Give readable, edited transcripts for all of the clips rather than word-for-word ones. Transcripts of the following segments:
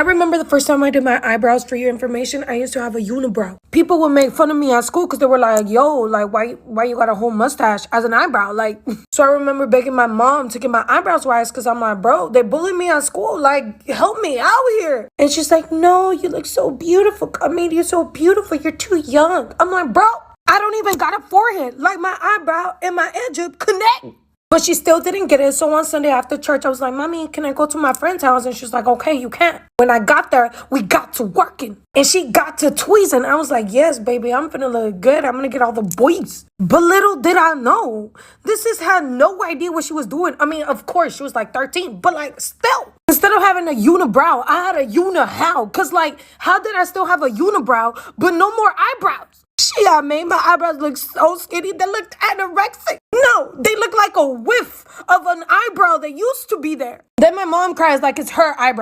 remember the first time I did my eyebrows. For your information, I used to have a unibrow. People would make fun of me at school because they were like, yo, like, why you got a whole mustache as an eyebrow? Like, so I remember begging my mom to get my eyebrows waxed because I'm like, bro, they bullied me at school. Like, help me out here. And she's like, no, you look so beautiful. I mean, you're so beautiful. You're too young. I'm like, bro, I don't even got a forehead. Like, my eyebrow and my edge connect. But she still didn't get it. So one Sunday after church, I was like, Mommy, can I go to my friend's house? And she was like, okay, you can. When I got there, we got to working. And she got to tweezing. I was like, yes, baby, I'm finna look good. I'm gonna get all the boys. But little did I know, this sis had no idea what she was doing. I mean, of course, she was like 13. But like, still. Instead of having a unibrow, I had a uni-how. Because like, how did I still have a unibrow, but no more eyebrows? I made my eyebrows look so skinny. They looked anorexic. No, they look like a whiff of an eyebrow that used to be there. Then my mom cries like it's her eyebrow.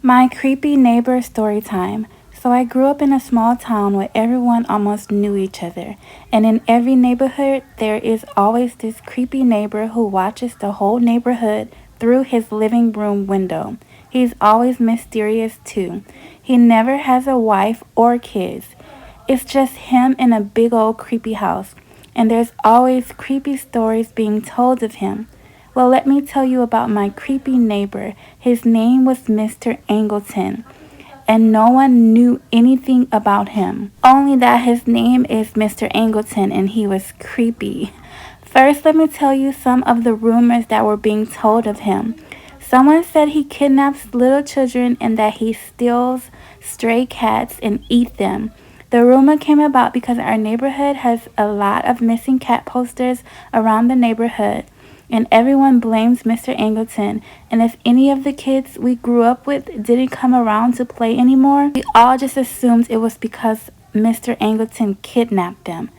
My creepy neighbor story time. So I grew up in a small town where everyone almost knew each other. And in every neighborhood, there is always this creepy neighbor who watches the whole neighborhood through his living room window. He's always mysterious too. He never has a wife or kids. It's just him in a big old creepy house, and there's always creepy stories being told of him. Well, let me tell you about my creepy neighbor. His name was Mr. Angleton, and no one knew anything about him, only that his name is Mr. Angleton and he was creepy. First, let me tell you some of the rumors that were being told of him. Someone said he kidnaps little children and that he steals stray cats and eats them. The rumor came about because our neighborhood has a lot of missing cat posters around the neighborhood, and everyone blames Mr. Angleton. And if any of the kids we grew up with didn't come around to play anymore, we all just assumed it was because Mr. Angleton kidnapped them.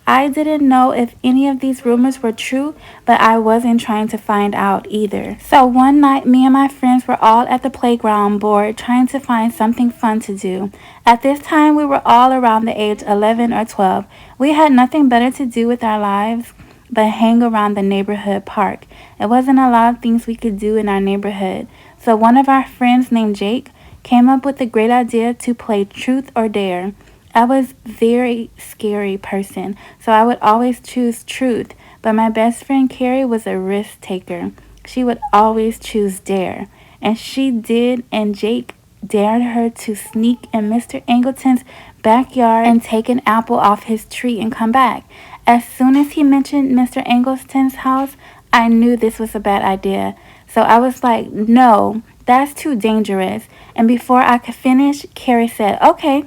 I didn't know if any of these rumors were true, but I wasn't trying to find out either. So one night, me and my friends were all at the playground bored, trying to find something fun to do. At this time, we were all around the age 11 or 12. We had nothing better to do with our lives but hang around the neighborhood park. It wasn't a lot of things we could do in our neighborhood. So one of our friends named Jake came up with the great idea to play Truth or Dare. I was a very scary person, so I would always choose truth, but my best friend Carrie was a risk taker. She would always choose dare, and she did, and Jake dared her to sneak in Mr. Angleton's backyard and take an apple off his tree and come back. As soon as he mentioned Mr. Angleton's house, I knew this was a bad idea. So I was like, no, that's too dangerous. And before I could finish, Carrie said, okay.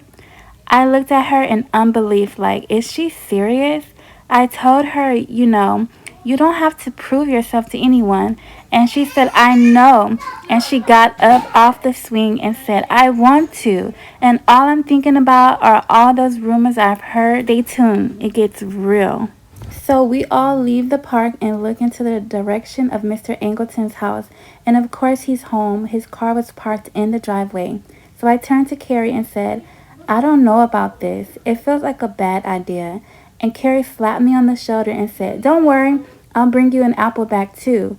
I looked at her in unbelief, like, is she serious? I told her, you don't have to prove yourself to anyone. And she said, I know. And she got up off the swing and said, I want to. And all I'm thinking about are all those rumors I've heard. Stay tuned. It gets real. So we all leave the park and look into the direction of Mr. Angleton's house. And of course he's home. His car was parked in the driveway. So I turned to Carrie and said, I don't know about this. It feels like a bad idea. And Carrie slapped me on the shoulder and said, don't worry, I'll bring you an apple back too.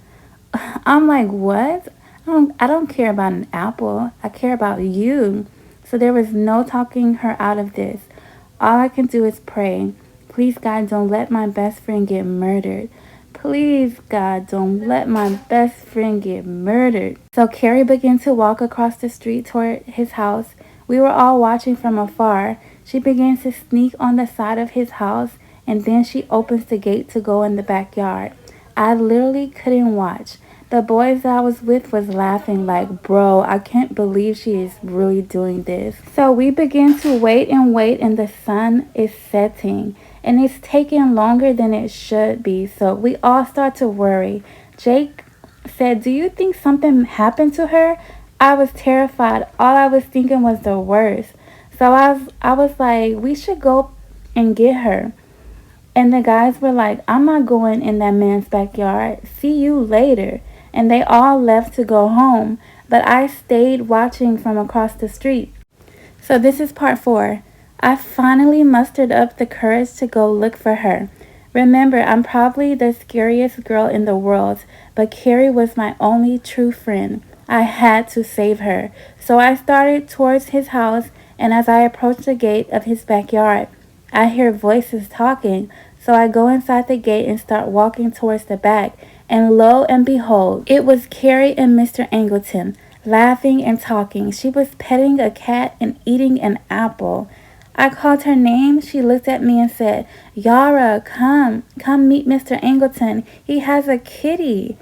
I'm like, what? I don't care about an apple. I care about you. So there was no talking her out of this. All I can do is pray. Please, God, don't let my best friend get murdered. Please, God, don't let my best friend get murdered. So Carrie began to walk across the street toward his house. We were all watching from afar. She began to sneak on the side of his house, and then she opens the gate to go in the backyard. I literally couldn't watch. The boys that I was with was laughing like, bro, I can't believe she is really doing this. So we begin to wait, and the sun is setting, and it's taking longer than it should be. So we all start to worry. Jake said, do you think something happened to her? I was terrified. All I was thinking was the worst. So I was like, we should go and get her. And the guys were like, I'm not going in that man's backyard. See you later. And they all left to go home. But I stayed watching from across the street. So this is part 4. I finally mustered up the courage to go look for her. Remember, I'm probably the scariest girl in the world, but Carrie was my only true friend. I had to save her. So I started towards his house, and as I approached the gate of his backyard, I hear voices talking. So I go inside the gate and start walking towards the back. And lo and behold, it was Carrie and Mr. Angleton, laughing and talking. She was petting a cat and eating an apple. I called her name. She looked at me and said, Yara, come meet Mr. Angleton. He has a kitty.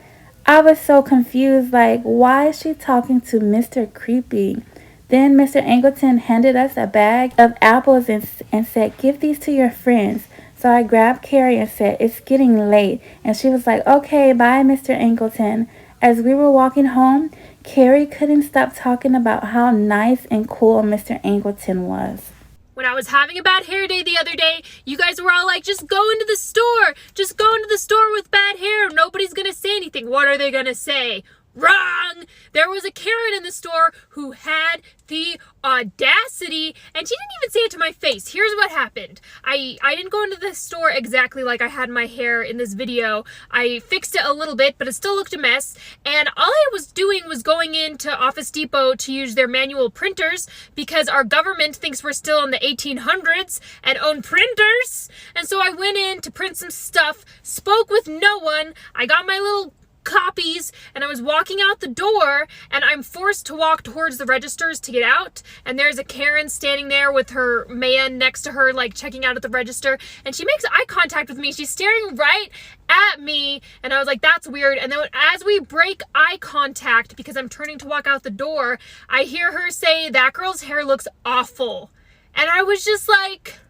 I was so confused, like, why is she talking to Mr. Creepy? Then Mr. Angleton handed us a bag of apples and said, give these to your friends. So I grabbed Carrie and said, it's getting late. And she was like, okay, bye, Mr. Angleton. As we were walking home, Carrie couldn't stop talking about how nice and cool Mr. Angleton was. When I was having a bad hair day the other day, you guys were all like, just go into the store. Just go into the store with bad hair. Nobody's going to say anything. What are they going to say? Wrong! There was a Karen in the store who had the audacity, and she didn't even say it to my face. Here's what happened. I didn't go into the store exactly like I had my hair in this video. I fixed it a little bit, but it still looked a mess, and all I was doing was going into Office Depot to use their manual printers because our government thinks we're still in the 1800s and own printers, and so I went in to print some stuff, spoke with no one, I got my little copies, and I was walking out the door, and I'm forced to walk towards the registers to get out, and there's a Karen standing there with her man next to her, like checking out at the register, and she makes eye contact with me. She's staring right at me, and I was like, that's weird. And then as we break eye contact, because I'm turning to walk out the door, I hear her say, that girl's hair looks awful. And I was just like,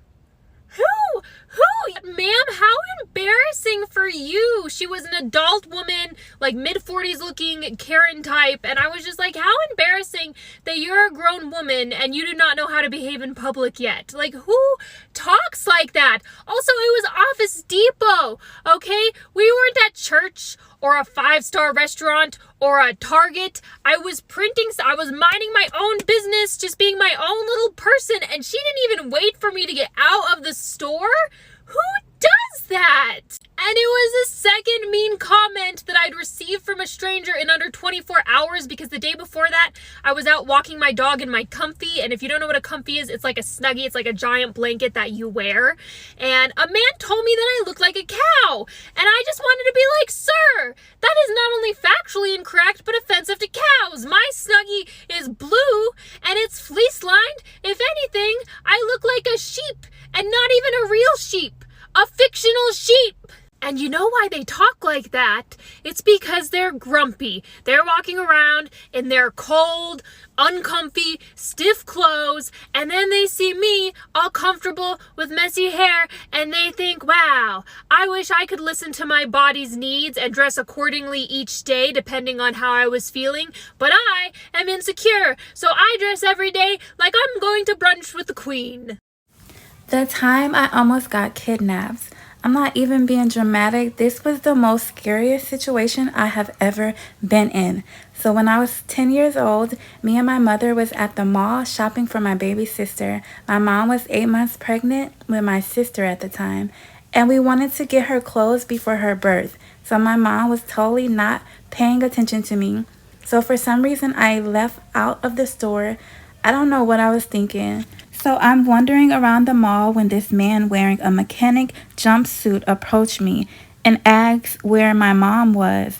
who? Ma'am, how embarrassing for you. She was an adult woman, like mid-40s looking Karen type, and I was just like, how embarrassing that you're a grown woman and you do not know how to behave in public yet. Like, who talks like that? Also, it was Office Depot, okay? We weren't at church or a 5-star restaurant or a Target. I was minding my own business, just being my own little person, and she didn't even wait for me to get out of the store? Who does that? And it was the second mean comment that I'd received from a stranger in under 24 hours, because the day before that, I was out walking my dog in my comfy, and if you don't know what a comfy is, it's like a Snuggie, it's like a giant blanket that you wear, and a man told me that I looked like a cow, and I just wanted to be like, sir, that is not only factually incorrect, but offensive to cows. My Snuggie is blue, and it's fleece-lined. If anything, I look like a sheep, and not even a real sheep, a fictional sheep. And you know why they talk like that? It's because they're grumpy. They're walking around in their cold, uncomfy, stiff clothes, and then they see me all comfortable with messy hair, and they think, wow, I wish I could listen to my body's needs and dress accordingly each day depending on how I was feeling, but I am insecure, so I dress every day like I'm going to brunch with the queen. The time I almost got kidnapped. I'm not even being dramatic. This was the most scariest situation I have ever been in. So when I was 10 years old, me and my mother was at the mall shopping for my baby sister. My mom was 8 months pregnant with my sister at the time, and we wanted to get her clothes before her birth. So my mom was totally not paying attention to me. So for some reason, I left out of the store. I don't know what I was thinking. So I'm wandering around the mall when this man wearing a mechanic jumpsuit approached me and asked where my mom was.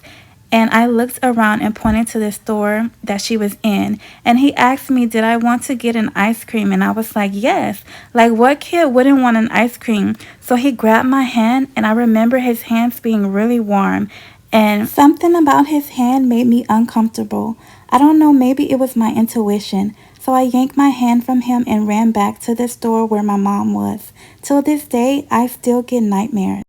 And I looked around and pointed to the store that she was in. And he asked me, did I want to get an ice cream? And I was like, yes. Like, what kid wouldn't want an ice cream? So he grabbed my hand, and I remember his hands being really warm. And something about his hand made me uncomfortable. I don't know, maybe it was my intuition. So I yanked my hand from him and ran back to the store where my mom was. Till this day, I still get nightmares.